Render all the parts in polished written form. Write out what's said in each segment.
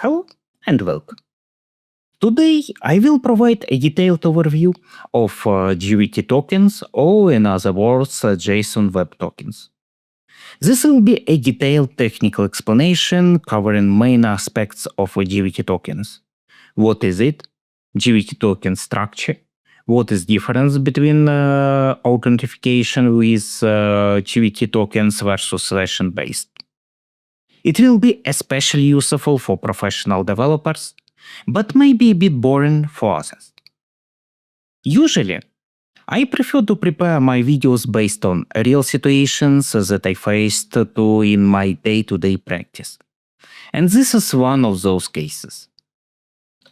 Hello and welcome. Today I will provide a detailed overview of JWT tokens, or in other words, JSON Web Tokens. This will be a detailed technical explanation covering main aspects of JWT tokens. What is it? JWT token structure. What is difference between authentication with JWT tokens versus session-based? It will be especially useful for professional developers, but may be a bit boring for others. Usually, I prefer to prepare my videos based on real situations that I faced in my day-to-day practice. And this is one of those cases.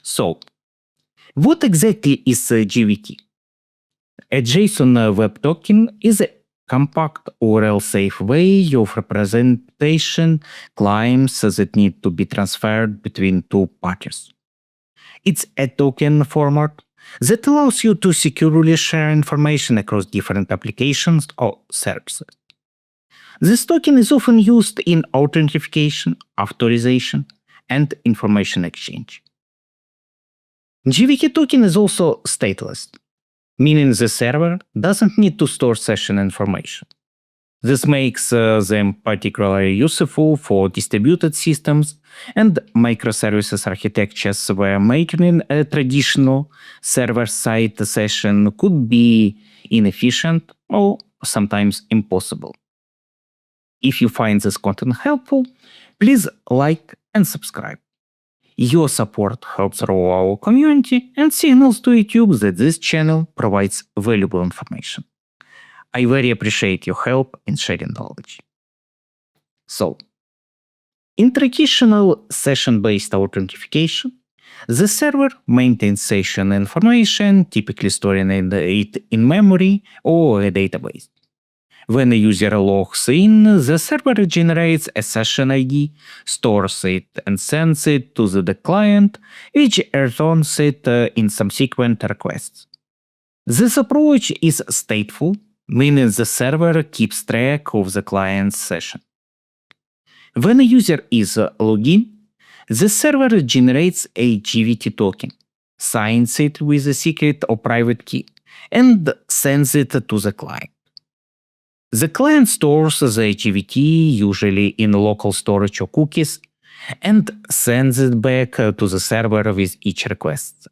So, what exactly is a JWT? A JSON Web Token is a compact URL-safe way of representation claims that need to be transferred between two parties. It's a token format that allows you to securely share information across different applications or services. This token is often used in authentication, authorization, and information exchange. JWT token is also stateless, meaning the server doesn't need to store session information. This makes them particularly useful for distributed systems and microservices architectures where making a traditional server-side session could be inefficient or sometimes impossible. If you find this content helpful, please like and subscribe. Your support helps grow our community and signals to YouTube that this channel provides valuable information. I very appreciate your help in sharing knowledge. So, in traditional session-based authentication, the server maintains session information, typically storing it in memory or a database. When a user logs in, the server generates a session ID, stores it, and sends it to the client, which returns it in subsequent requests. This approach is stateful, meaning the server keeps track of the client's session. When a user is logged in, the server generates a JWT token, signs it with a secret or private key, and sends it to the client. The client stores the JWT, usually in local storage or cookies, and sends it back to the server with each request.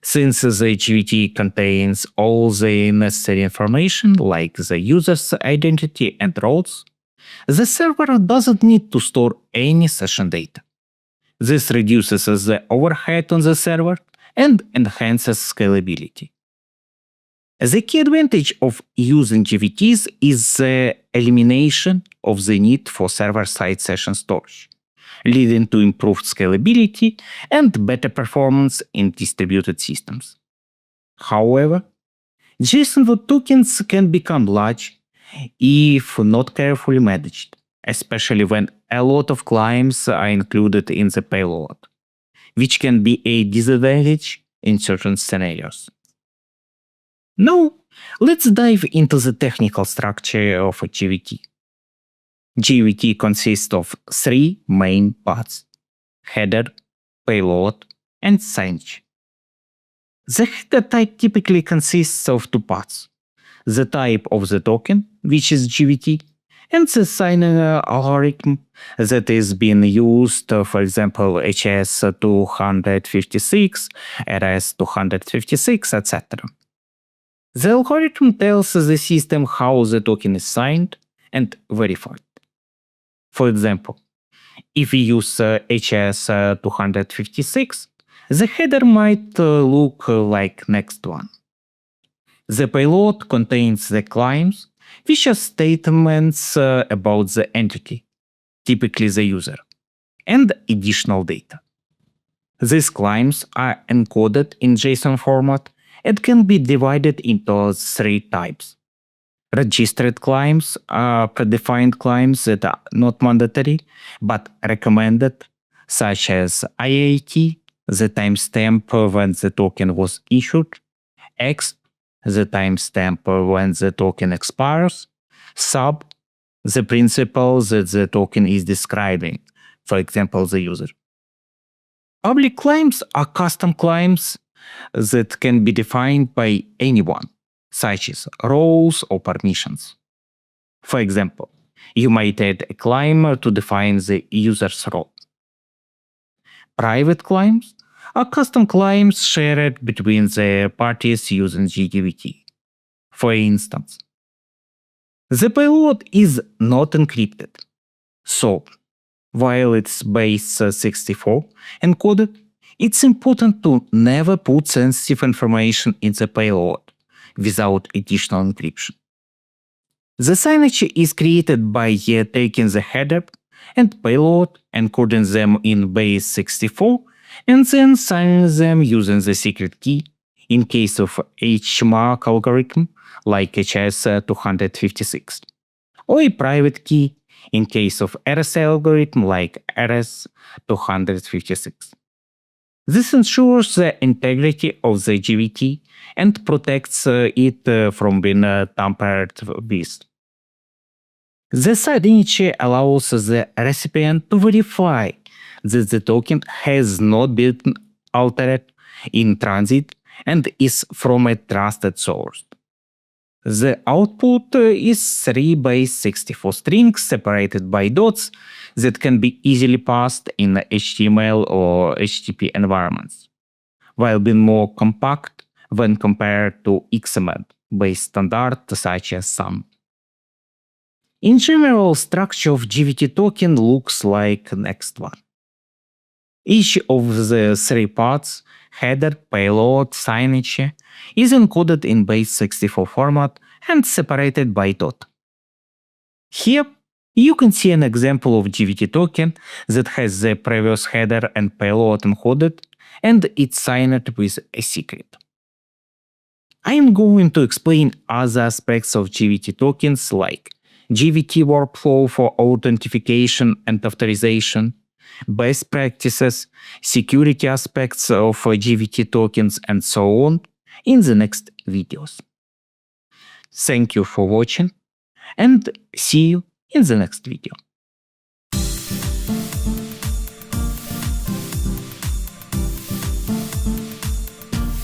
Since the JWT contains all the necessary information, like the user's identity and roles, the server doesn't need to store any session data. This reduces the overhead on the server and enhances scalability. The key advantage of using JWTs is the elimination of the need for server-side session storage, leading to improved scalability and better performance in distributed systems. However, JSON Web Tokens can become large if not carefully managed, especially when a lot of claims are included in the payload, which can be a disadvantage in certain scenarios. Now, let's dive into the technical structure of a JWT. JWT consists of three main parts: header, payload, and signage. The header type typically consists of two parts: the type of the token, which is JWT, and the signing algorithm that is being used, for example, HS256, RS256, etc. The algorithm tells the system how the token is signed and verified. For example, if we use HS256, the header might look like next one. The payload contains the claims, which are statements about the entity, typically the user, and additional data. These claims are encoded in JSON format and can be divided into three types. Registered claims are predefined claims that are not mandatory but recommended, such as IAT, the timestamp when the token was issued, X, the timestamp when the token expires, sub, the principle that the token is describing, for example, the user, Public claims are custom claims that can be defined by anyone, such as roles or permissions. For example, you might add a claim to define the user's role. Private claims are custom claims shared between the parties using JWT. For instance, the payload is not encrypted, so while it's base 64 encoded, it's important to never put sensitive information in the payload without additional encryption. The signage is created by taking the header and payload, encoding them in base 64, and then signing them using the secret key in case of HMAC algorithm like HS 256, or a private key in case of RSA algorithm like RS 256. This ensures the integrity of the JWT and protects it from being tampered with. The signature allows the recipient to verify that the token has not been altered in transit and is from a trusted source. The output is 3 base 64 strings separated by dots that can be easily passed in HTML or HTTP environments, while being more compact when compared to XML-based standards such as SAM. In general, structure of JWT token looks like the next one. Each of the three parts, header, payload, signage, is encoded in base 64 format and separated by dot. Here, you can see an example of JWT token that has the previous header and payload encoded, and it's signed with a secret. I am going to explain other aspects of JWT tokens like JWT workflow for authentication and authorization, best practices, security aspects of JWT tokens, and so on in the next videos. Thank you for watching and see you in the next video.